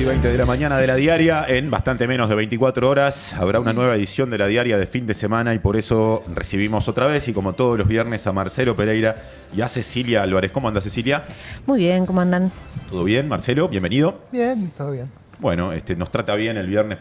10:20 de la mañana de La Diaria. En bastante menos de 24 horas habrá una nueva edición de La Diaria de fin de semana y por eso recibimos otra vez y como todos los viernes a Marcelo Pereira y a Cecilia Álvarez. ¿Cómo anda, Cecilia? Muy bien, ¿cómo andan? ¿Todo bien, Marcelo? Bienvenido. Bien, todo bien. Bueno, nos trata bien el viernes,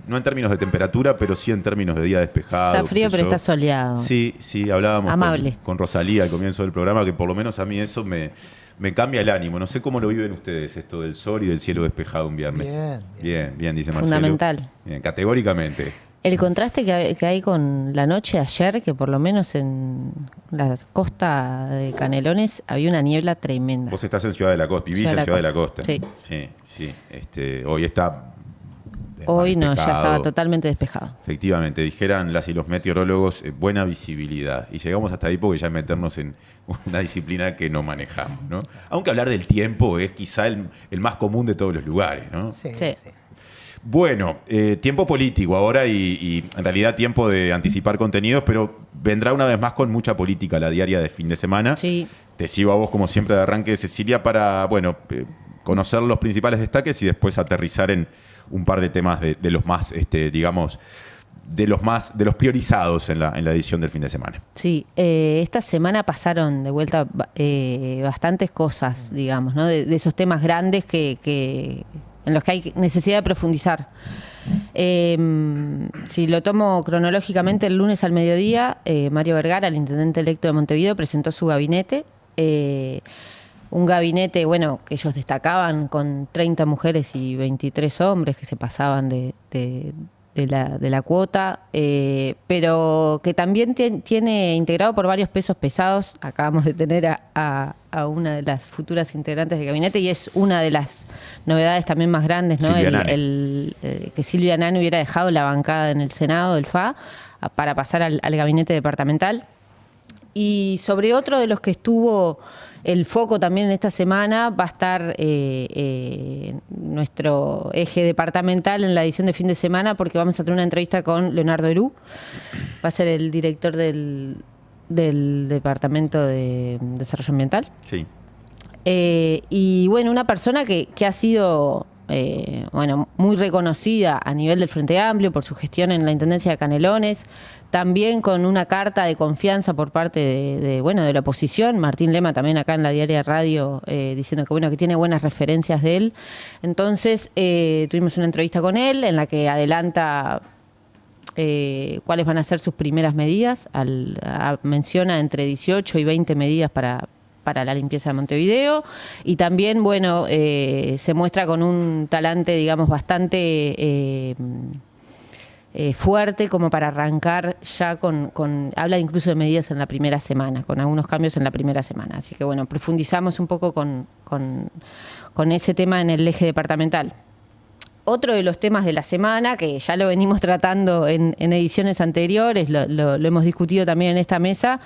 no en términos de temperatura, pero sí en términos de día despejado. Está frío, pero está soleado. Sí, hablábamos amable con Rosalía al comienzo del programa, que por lo menos a mí eso me cambia el ánimo. No sé cómo lo viven ustedes, esto del sol y del cielo despejado un viernes. Bien, dice Marcelo. Fundamental. Bien, categóricamente. El contraste que hay con la noche de ayer, que por lo menos en la costa de Canelones había una niebla tremenda. Vos estás en Ciudad de la Costa, vivís en Ciudad de la Costa. Sí. Hoy está Hoy no, ya despejado. estaba totalmente despejado. Efectivamente, dijeran las y los meteorólogos, buena visibilidad. Y llegamos hasta ahí porque ya meternos en una disciplina que no manejamos, ¿no? Aunque hablar del tiempo es quizá el más común de todos los lugares, ¿no? Sí. Bueno, tiempo político ahora y en realidad tiempo de anticipar contenidos, pero vendrá una vez más con mucha política la diaria de fin de semana. Sí. Te sigo a vos como siempre de arranque, Cecilia, para, conocer los principales destaques y después aterrizar en un par de temas de los más, digamos, de los priorizados en la edición del fin de semana. Sí, esta semana pasaron de vuelta bastantes cosas, digamos, ¿no? De esos temas grandes en los que hay necesidad de profundizar. Si lo tomo cronológicamente, el lunes al mediodía, Mario Vergara, el intendente electo de Montevideo, presentó su gabinete. Un gabinete, que ellos destacaban con 30 mujeres y 23 hombres que se pasaban de la cuota, pero que también tiene integrado por varios pesos pesados. Acabamos de tener a una de las futuras integrantes del gabinete y es una de las novedades también más grandes, ¿no? Que Silvia Nani hubiera dejado la bancada en el Senado del FA para pasar al gabinete departamental. Y sobre otro de los que estuvo el foco también en esta semana va a estar nuestro eje departamental en la edición de fin de semana, porque vamos a tener una entrevista con Leonardo Herú. Va a ser el director del Departamento de Desarrollo Ambiental. Sí. Y una persona que ha sido muy reconocida a nivel del Frente Amplio por su gestión en la Intendencia de Canelones, también con una carta de confianza por parte de la oposición. Martín Lema también acá en la Diaria Radio diciendo que tiene buenas referencias de él. Entonces tuvimos una entrevista con él en la que adelanta cuáles van a ser sus primeras medidas. Menciona entre 18 y 20 medidas para la limpieza de Montevideo, y también, se muestra con un talante, digamos, bastante fuerte como para arrancar ya habla incluso de medidas en la primera semana, con algunos cambios en la primera semana. Así que, profundizamos un poco con ese tema en el eje departamental. Otro de los temas de la semana, que ya lo venimos tratando en ediciones anteriores, lo hemos discutido también en esta mesa,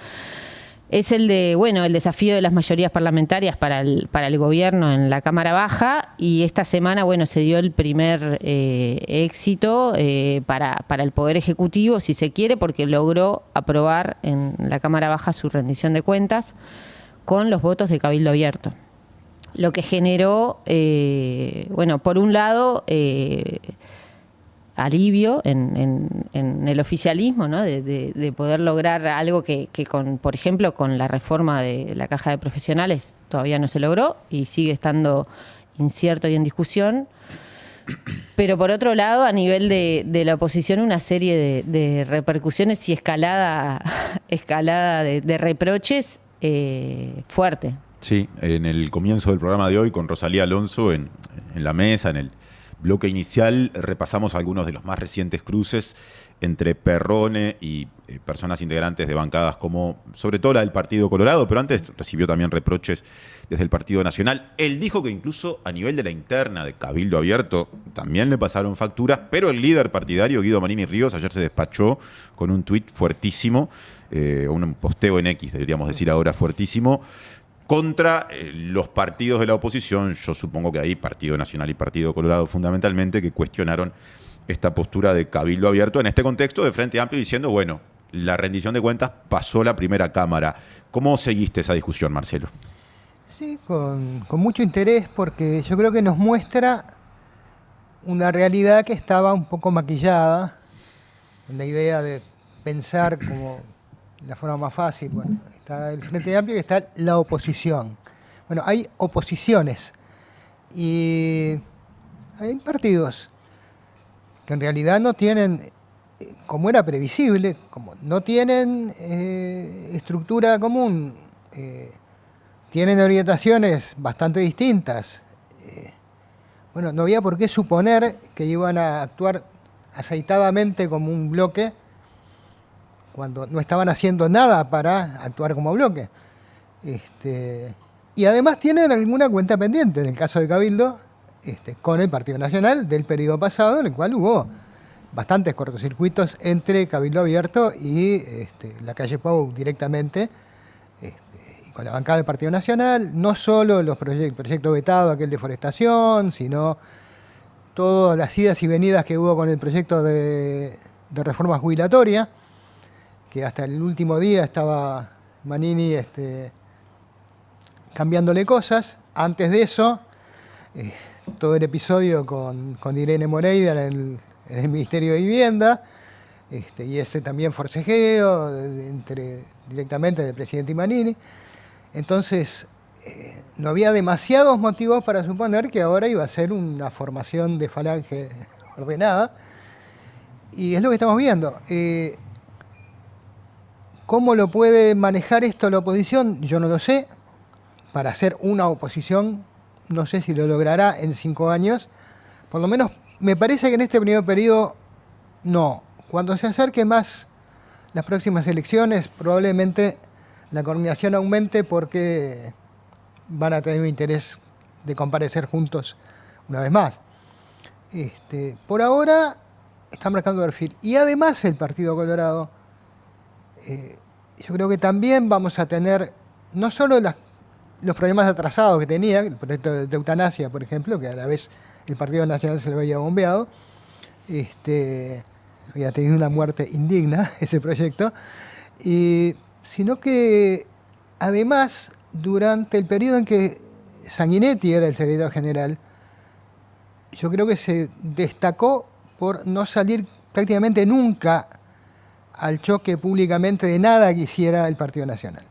es el desafío de las mayorías parlamentarias para el gobierno en la Cámara Baja, y esta semana, se dio el primer éxito para el Poder Ejecutivo, si se quiere, porque logró aprobar en la Cámara Baja su rendición de cuentas con los votos de Cabildo Abierto. Lo que generó, por un lado, alivio en el oficialismo, ¿no? de poder lograr algo que por ejemplo, con la reforma de la caja de profesionales todavía no se logró y sigue estando incierto y en discusión. Pero por otro lado, a nivel de la oposición, una serie de repercusiones y escalada de reproches fuerte. Sí, en el comienzo del programa de hoy con Rosalía Alonso en la mesa, en el bloque inicial, repasamos algunos de los más recientes cruces entre Perrone y personas integrantes de bancadas como, sobre todo la del Partido Colorado, pero antes recibió también reproches desde el Partido Nacional. Él dijo que incluso a nivel de la interna de Cabildo Abierto también le pasaron facturas, pero el líder partidario, Guido Manini Ríos, ayer se despachó con un tuit fuertísimo, un posteo en X, deberíamos decir ahora, fuertísimo, contra los partidos de la oposición. Yo supongo que ahí Partido Nacional y Partido Colorado fundamentalmente, que cuestionaron esta postura de Cabildo Abierto en este contexto de Frente Amplio, diciendo, la rendición de cuentas pasó la primera Cámara. ¿Cómo seguiste esa discusión, Marcelo? Sí, con mucho interés, porque yo creo que nos muestra una realidad que estaba un poco maquillada en la idea de pensar como la forma más fácil. Bueno, está el Frente Amplio y está la oposición. Bueno, hay oposiciones y hay partidos que en realidad no tienen, como era previsible, como no tienen estructura común, tienen orientaciones bastante distintas. Bueno, no había por qué suponer que iban a actuar aceitadamente como un bloque cuando no estaban haciendo nada para actuar como bloque. Y además tienen alguna cuenta pendiente, en el caso de Cabildo, con el Partido Nacional del periodo pasado, en el cual hubo bastantes cortocircuitos entre Cabildo Abierto y la calle Pau directamente, y con la bancada del Partido Nacional, no solo el proyecto vetado, aquel de forestación, sino todas las idas y venidas que hubo con el proyecto de reforma jubilatoria, que hasta el último día estaba Manini cambiándole cosas. Antes de eso, todo el episodio con Irene Moreira en el Ministerio de Vivienda, y ese también forcejeo directamente del presidente y Manini. Entonces, no había demasiados motivos para suponer que ahora iba a ser una formación de falange ordenada, y es lo que estamos viendo. ¿Cómo lo puede manejar esto la oposición? Yo no lo sé. Para hacer una oposición, no sé si lo logrará en 5 años. Por lo menos me parece que en este primer periodo no. Cuando se acerquen más las próximas elecciones, probablemente la coordinación aumente porque van a tener un interés de comparecer juntos una vez más. Por ahora están marcando perfil. Y además el Partido Colorado, yo creo que también vamos a tener no solo los problemas atrasados que tenía, el proyecto de eutanasia, por ejemplo, que a la vez el Partido Nacional se lo había bombeado, había tenido una muerte indigna ese proyecto, sino que además durante el periodo en que Sanguinetti era el secretario general, yo creo que se destacó por no salir prácticamente nunca al choque públicamente de nada que hiciera el Partido Nacional,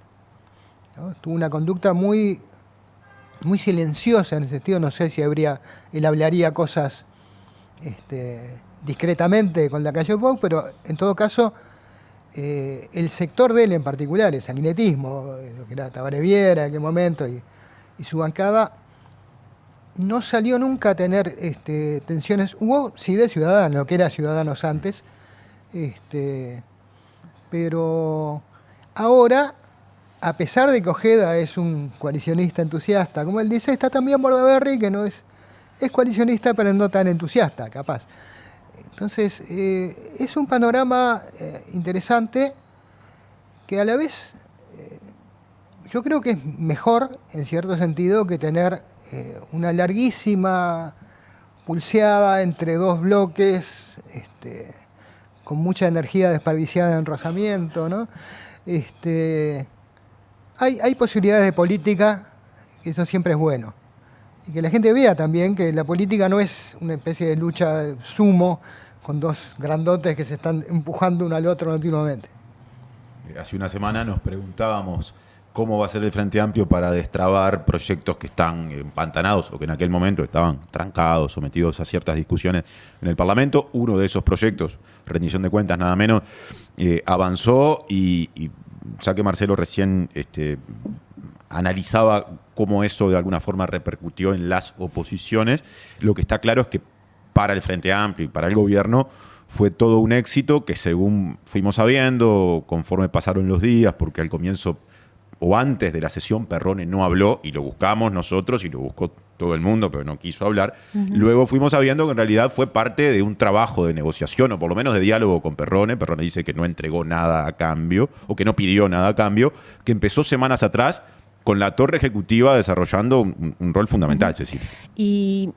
¿no? Tuvo una conducta muy, muy silenciosa en ese sentido. No sé si él hablaría cosas discretamente con la calle Pau, pero en todo caso el sector de él en particular, el sanguinetismo, lo que era Tabaré Viera en aquel momento y su bancada, no salió nunca a tener tensiones. Hubo, sí, de Ciudadanos, lo que era Ciudadanos antes, pero ahora, a pesar de que Ojeda es un coalicionista entusiasta, como él dice, está también Bordaberry, que no es coalicionista, pero no tan entusiasta, capaz. Entonces, es un panorama interesante que a la vez yo creo que es mejor, en cierto sentido, que tener una larguísima pulseada entre dos bloques, con mucha energía desperdiciada en rozamiento, ¿no? Hay posibilidades de política, que eso siempre es bueno. Y que la gente vea también que la política no es una especie de lucha de sumo con dos grandotes que se están empujando uno al otro continuamente. Hace una semana nos preguntábamos cómo va a ser el Frente Amplio para destrabar proyectos que están empantanados o que en aquel momento estaban trancados, sometidos a ciertas discusiones en el Parlamento. Uno de esos proyectos, rendición de cuentas nada menos, avanzó y ya que Marcelo recién analizaba cómo eso de alguna forma repercutió en las oposiciones, lo que está claro es que para el Frente Amplio y para el gobierno fue todo un éxito que, según fuimos sabiendo conforme pasaron los días, porque al comienzo o antes de la sesión Perrone no habló y lo buscamos nosotros y lo buscó todo el mundo, pero no quiso hablar. Luego fuimos sabiendo que en realidad fue parte de un trabajo de negociación o por lo menos de diálogo con Perrone. Perrone dice que no entregó nada a cambio o que no pidió nada a cambio, que empezó semanas atrás con la torre ejecutiva desarrollando un rol fundamental, Cecilia. Y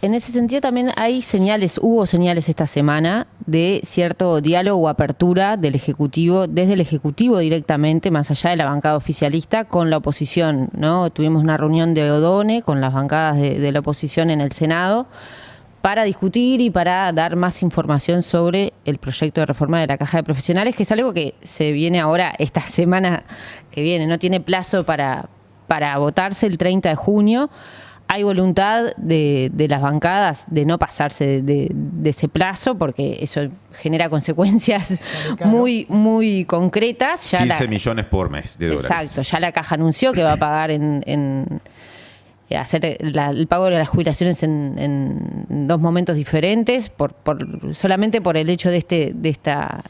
en ese sentido también hubo señales esta semana de cierto diálogo o apertura del Ejecutivo, desde el Ejecutivo directamente, más allá de la bancada oficialista, con la oposición, ¿no? Tuvimos una reunión de Odone con las bancadas de la oposición en el Senado para discutir y para dar más información sobre el proyecto de reforma de la Caja de Profesionales, que es algo que se viene ahora, esta semana que viene, no tiene plazo para votarse el 30 de junio. Hay voluntad de las bancadas de no pasarse de ese plazo, porque eso genera consecuencias muy, muy concretas. Ya 15 millones por mes de dólares. Exacto, ya la Caja anunció que va a pagar hacer el pago de las jubilaciones en 2 momentos diferentes, solamente por el hecho de esta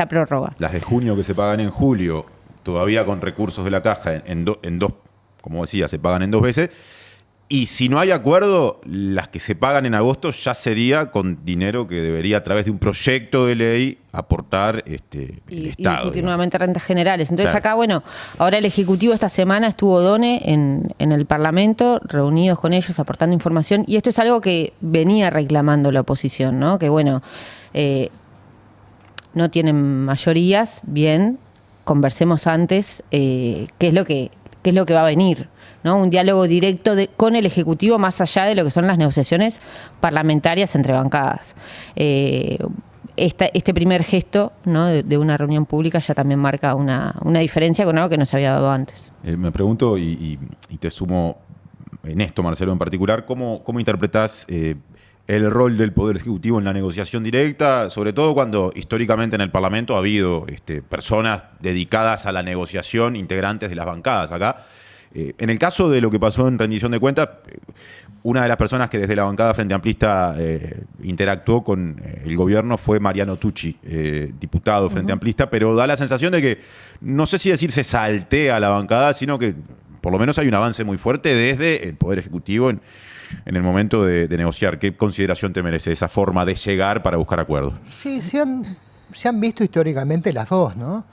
prórroga. Las de junio que se pagan en julio, todavía con recursos de la Caja, en dos, como decía, se pagan en 2 veces. Y si no hay acuerdo, las que se pagan en agosto ya sería con dinero que debería, a través de un proyecto de ley, aportar el Estado. Y discutir nuevamente rentas generales. Entonces Claro. acá, bueno, ahora el Ejecutivo esta semana estuvo DONE en el Parlamento, reunidos con ellos, aportando información. Y esto es algo que venía reclamando la oposición, ¿no? Que bueno, no tienen mayorías, bien, conversemos antes qué es lo que va a venir, ¿no? Un diálogo directo con el Ejecutivo, más allá de lo que son las negociaciones parlamentarias entre bancadas. Este primer gesto, ¿no?, de una reunión pública ya también marca una diferencia con algo que no se había dado antes. Me pregunto, y te sumo en esto, Marcelo, en particular, ¿cómo interpretás el rol del Poder Ejecutivo en la negociación directa, sobre todo cuando históricamente en el Parlamento ha habido personas dedicadas a la negociación, integrantes de las bancadas acá? En el caso de lo que pasó en rendición de cuentas, una de las personas que desde la bancada Frente Amplista interactuó con el gobierno fue Mariano Tucci, diputado Frente Amplista, pero da la sensación de que, no sé si decir se saltea a la bancada, sino que por lo menos hay un avance muy fuerte desde el Poder Ejecutivo en el momento de negociar. ¿Qué consideración te merece esa forma de llegar para buscar acuerdos? Sí, se han visto históricamente las dos, ¿no?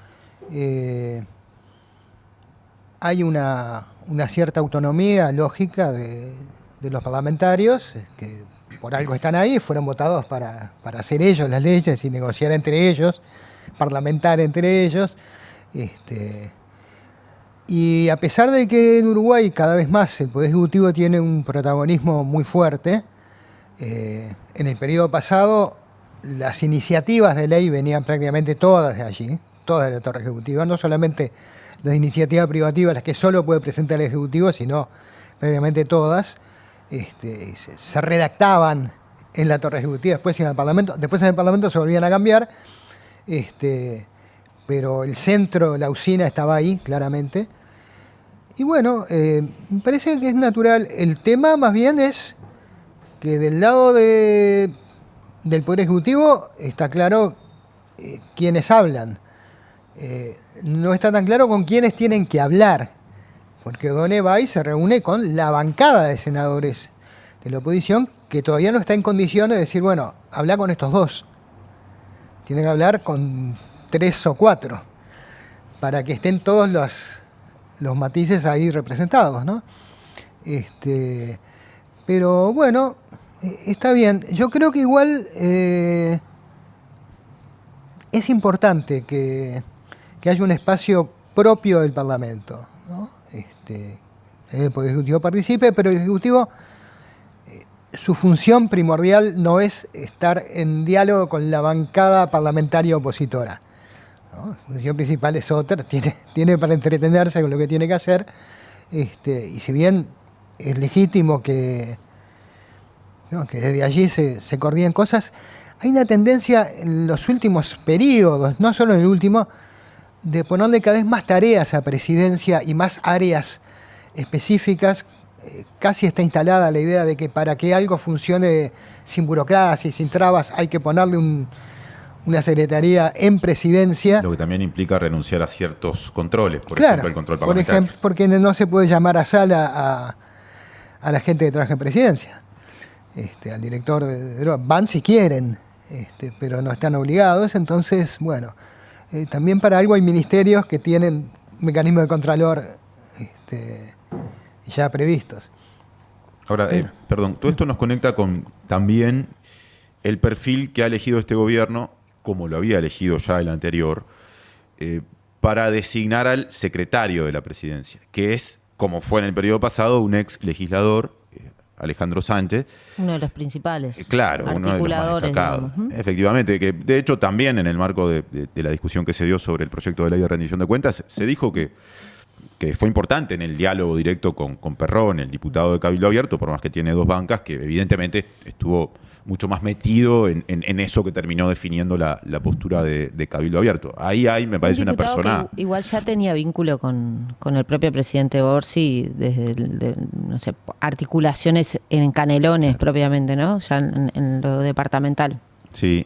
Hay una cierta autonomía lógica de los parlamentarios, que por algo están ahí, fueron votados para hacer ellos las leyes y negociar entre ellos, parlamentar entre ellos. Y a pesar de que en Uruguay cada vez más el Poder Ejecutivo tiene un protagonismo muy fuerte, en el periodo pasado las iniciativas de ley venían prácticamente todas de allí, todas de la Torre Ejecutiva, no solamente las iniciativas privativas, las que solo puede presentar el Ejecutivo, sino prácticamente todas, se redactaban en la Torre Ejecutiva, después en el Parlamento se volvían a cambiar, pero el centro, la usina estaba ahí, claramente. Y bueno, me parece que es natural. El tema más bien es que del lado del Poder Ejecutivo está claro quiénes hablan. No está tan claro con quiénes tienen que hablar, porque DONE va y se reúne con la bancada de senadores de la oposición, que todavía no está en condiciones de decir, bueno, habla con estos dos. Tienen que hablar con 3 o 4, para que estén todos los matices ahí representados, ¿no? Pero bueno, está bien. Yo creo que igual es importante que haya un espacio propio del Parlamento, ¿no? El Poder Ejecutivo participe, pero el Ejecutivo, su función primordial no es estar en diálogo con la bancada parlamentaria opositora, ¿no? La función principal es otra, tiene para entretenerse con lo que tiene que hacer, y si bien es legítimo que desde allí se coordinen cosas, hay una tendencia en los últimos periodos, no solo en el último, de ponerle cada vez más tareas a Presidencia y más áreas específicas. Casi está instalada la idea de que para que algo funcione sin burocracia y sin trabas hay que ponerle una secretaría en Presidencia. Lo que también implica renunciar a ciertos controles, por Claro, ejemplo, el control parlamentario. por ejemplo, porque no se puede llamar a sala a la gente que trabaja en Presidencia. Al director van si quieren, pero no están obligados. Entonces, bueno, también para algo hay ministerios que tienen mecanismos de contralor ya previstos. Ahora, perdón, todo esto nos conecta con también el perfil que ha elegido este gobierno, como lo había elegido ya el anterior, para designar al secretario de la presidencia, que es, como fue en el periodo pasado, un ex legislador, Alejandro Sánchez. Uno de los principales Claro, uno de los más articuladores, destacados. digamos. Efectivamente, que de hecho también en el marco de la discusión que se dio sobre el proyecto de ley de rendición de cuentas, se dijo que fue importante en el diálogo directo con Perrón, el diputado de Cabildo Abierto, por más que tiene 2 bancas, que evidentemente estuvo mucho más metido en eso que terminó definiendo la postura de Cabildo Abierto. Ahí hay, me parece, una persona... Que igual ya tenía vínculo con el propio presidente Borsi desde, no sé, articulaciones en Canelones propiamente, ¿no? Ya en lo departamental. Sí,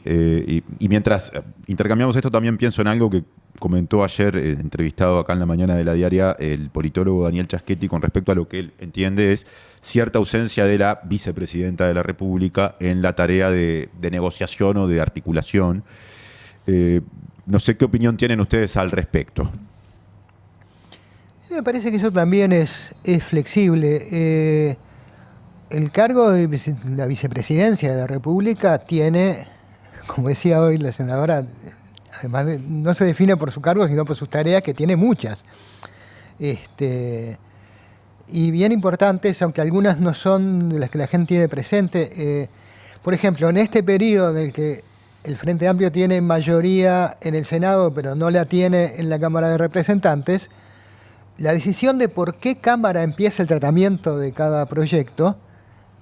y mientras intercambiamos esto, también pienso en algo que comentó ayer, entrevistado acá en la mañana de La Diaria, el politólogo Daniel Chaschetti, con respecto a lo que él entiende es cierta ausencia de la vicepresidenta de la República en la tarea de negociación o de articulación. No sé qué opinión tienen ustedes al respecto. Me parece que eso también es flexible. El cargo de la vicepresidencia de la República tiene, como decía hoy la senadora, además no se define por su cargo, sino por sus tareas, que tiene muchas. Y bien importantes, aunque algunas no son de las que la gente tiene presente. Por ejemplo, en este periodo en el que el Frente Amplio tiene mayoría en el Senado, pero no la tiene en la Cámara de Representantes, la decisión de por qué Cámara empieza el tratamiento de cada proyecto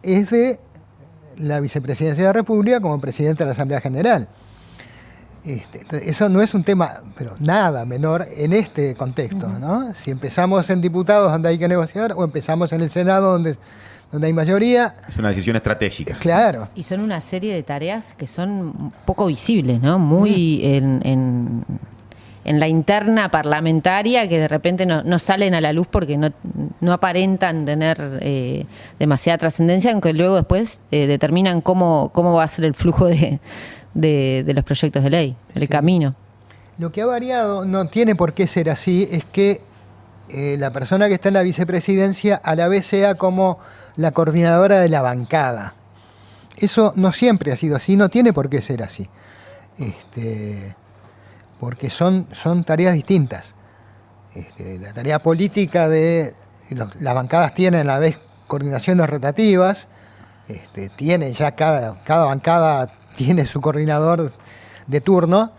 es de la vicepresidencia de la República como presidente de la Asamblea General. Eso no es un tema, pero nada menor en este contexto, ¿no? Si empezamos en diputados donde hay que negociar o empezamos en el Senado donde hay mayoría. Es una decisión estratégica. Claro. Y son una serie de tareas que son poco visibles, ¿no? Muy en la interna parlamentaria, que de repente no salen a la luz porque no aparentan tener demasiada trascendencia, aunque luego después determinan cómo va a ser el flujo de los proyectos de ley, el camino. Lo que ha variado, no tiene por qué ser así, es que la persona que está en la vicepresidencia a la vez sea como la coordinadora de la bancada. Eso no siempre ha sido así, no tiene por qué ser así. Porque son tareas distintas. La tarea política las bancadas tienen a la vez coordinaciones rotativas, tienen ya cada bancada tiene su coordinador de turno,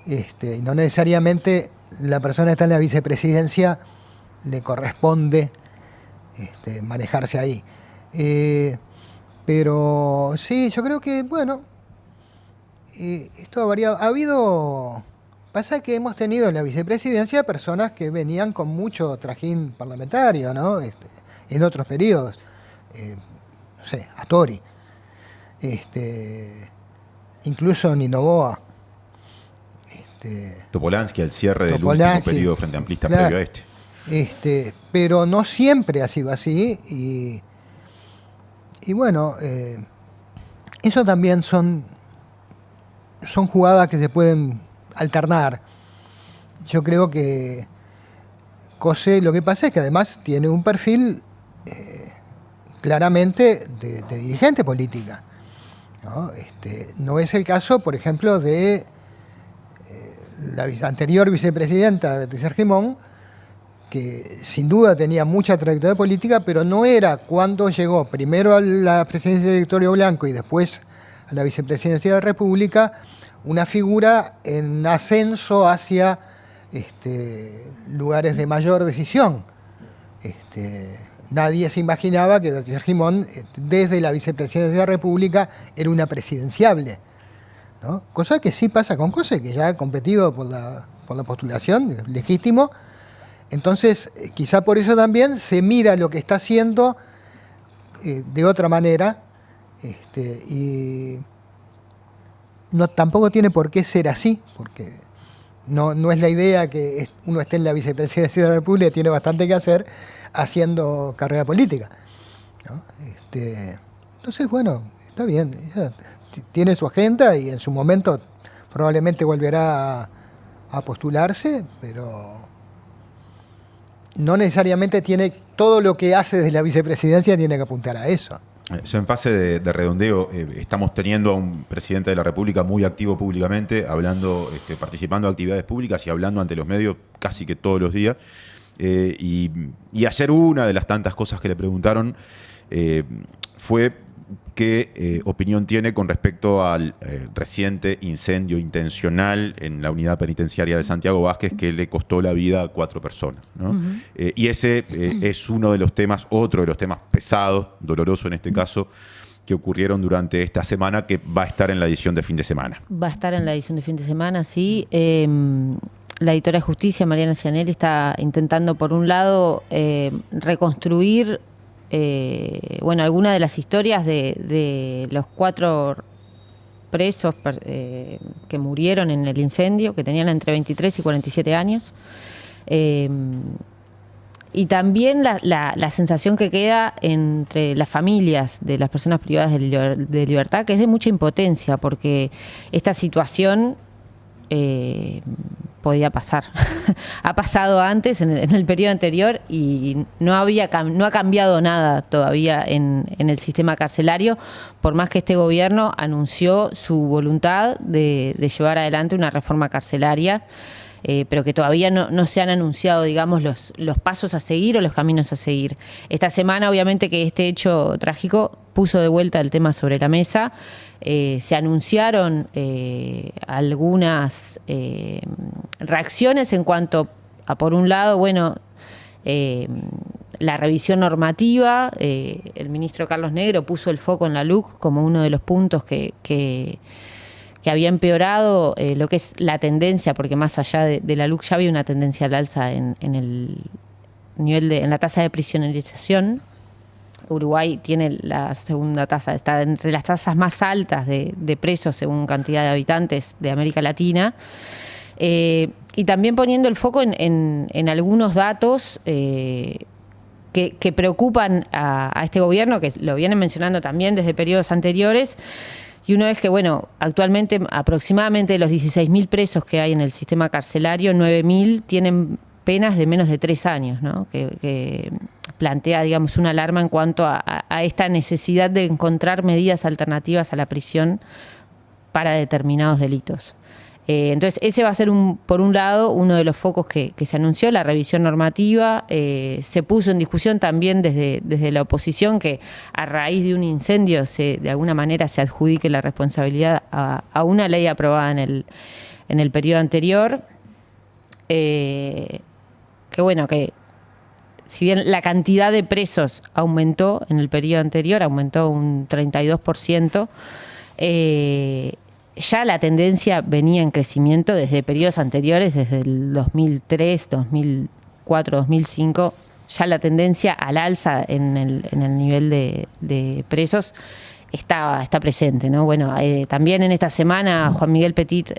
y no necesariamente la persona que está en la vicepresidencia le corresponde manejarse ahí. Pero sí, yo creo que, bueno, esto ha variado. Pasa que hemos tenido en la vicepresidencia personas que venían con mucho trajín parlamentario, ¿no? En otros periodos. No sé, Astori. Incluso Nino Boa. Topolansky al cierre del último periodo frente amplista, claro, previo a este. Pero no siempre ha sido así. Y bueno, eso también son jugadas que se pueden alternar. Yo creo que Cose, lo que pasa es que además tiene un perfil claramente de dirigente política, ¿no? No es el caso, por ejemplo, de la anterior vicepresidenta Beatriz Argimón, que sin duda tenía mucha trayectoria política, pero no era, cuando llegó primero a la presidencia de Victorio Blanco y después a la vicepresidencia de la República, una figura en ascenso hacia lugares de mayor decisión. Nadie se imaginaba que Beatriz Argimón, desde la vicepresidencia de la República, era una presidenciable, ¿no? Cosa que sí pasa con Cose, que ya ha competido por la postulación, legítimo. Entonces, quizá por eso también se mira lo que está haciendo de otra manera, y tampoco tiene por qué ser así, porque no es la idea que uno esté en la vicepresidencia de la República y tiene bastante que hacer haciendo carrera política, ¿no? Entonces, bueno, está bien, ella tiene su agenda y en su momento probablemente volverá a postularse, pero no necesariamente tiene todo lo que hace desde la vicepresidencia tiene que apuntar a eso. Ya en fase de redondeo, estamos teniendo a un presidente de la República muy activo públicamente, hablando, participando de actividades públicas y hablando ante los medios casi que todos los días. Y ayer una de las tantas cosas que le preguntaron fue qué opinión tiene con respecto al reciente incendio intencional en la unidad penitenciaria de Santiago Vázquez que le costó la vida a 4 personas, ¿no? Y ese es uno de los temas, otro de los temas pesados, doloroso en este caso, que ocurrieron durante esta semana, que va a estar en la edición de fin de semana. Va a estar en la edición de fin de semana, sí. La editora de Justicia, Mariana Cianelli, está intentando, por un lado, reconstruir algunas de las historias de los 4 presos que murieron en el incendio, que tenían entre 23 y 47 años. Y también la sensación que queda entre las familias de las personas privadas de libertad, que es de mucha impotencia, porque esta situación podía pasar. Ha pasado antes, en el periodo anterior, y no ha cambiado nada todavía en el sistema carcelario, por más que este gobierno anunció su voluntad de llevar adelante una reforma carcelaria, pero que todavía no se han anunciado, digamos, los pasos a seguir o los caminos a seguir. Esta semana, obviamente, que este hecho trágico puso de vuelta el tema sobre la mesa. Se anunciaron algunas reacciones en cuanto a, por un lado, la revisión normativa. El ministro Carlos Negro puso el foco en la LUC como uno de los puntos que había empeorado lo que es la tendencia, porque más allá de la LUC ya había una tendencia al alza en el nivel en la tasa de prisionerización. Uruguay tiene la segunda tasa, está entre las tasas más altas de presos según cantidad de habitantes de América Latina. Y también poniendo el foco en algunos datos que preocupan a este gobierno, que lo vienen mencionando también desde periodos anteriores. Y uno es que, actualmente aproximadamente de los 16.000 presos que hay en el sistema carcelario, 9.000 tienen penas de menos de 3 años, ¿no? Que plantea, digamos, una alarma en cuanto a esta necesidad de encontrar medidas alternativas a la prisión para determinados delitos. Entonces, ese va a ser, por un lado, uno de los focos que se anunció, la revisión normativa. Se puso en discusión también desde la oposición que a raíz de un incendio de alguna manera se adjudique la responsabilidad a una ley aprobada en el periodo anterior. Que si bien la cantidad de presos aumentó en el periodo anterior, aumentó un 32%, ya la tendencia venía en crecimiento desde periodos anteriores, desde el 2003, 2004, 2005, ya la tendencia al alza en el nivel de presos está presente, ¿no? También en esta semana Juan Miguel Petit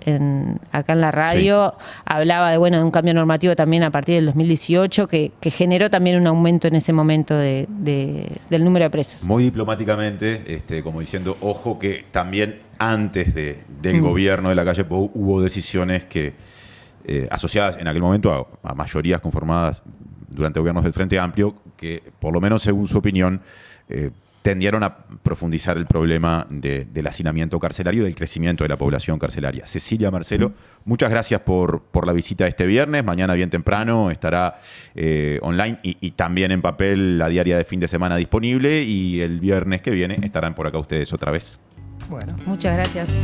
acá en la radio hablaba de un cambio normativo también a partir del 2018 que generó también un aumento en ese momento del número de presos. Muy diplomáticamente, como diciendo, ojo que también antes del gobierno de la calle Pou hubo decisiones que asociadas en aquel momento a mayorías conformadas durante gobiernos del Frente Amplio que, por lo menos según su opinión, tendieron a profundizar el problema del hacinamiento carcelario y del crecimiento de la población carcelaria. Cecilia, Marcelo, muchas gracias por la visita este viernes. Mañana bien temprano estará online y también en papel la diaria de fin de semana disponible, y el viernes que viene estarán por acá ustedes otra vez. Muchas gracias.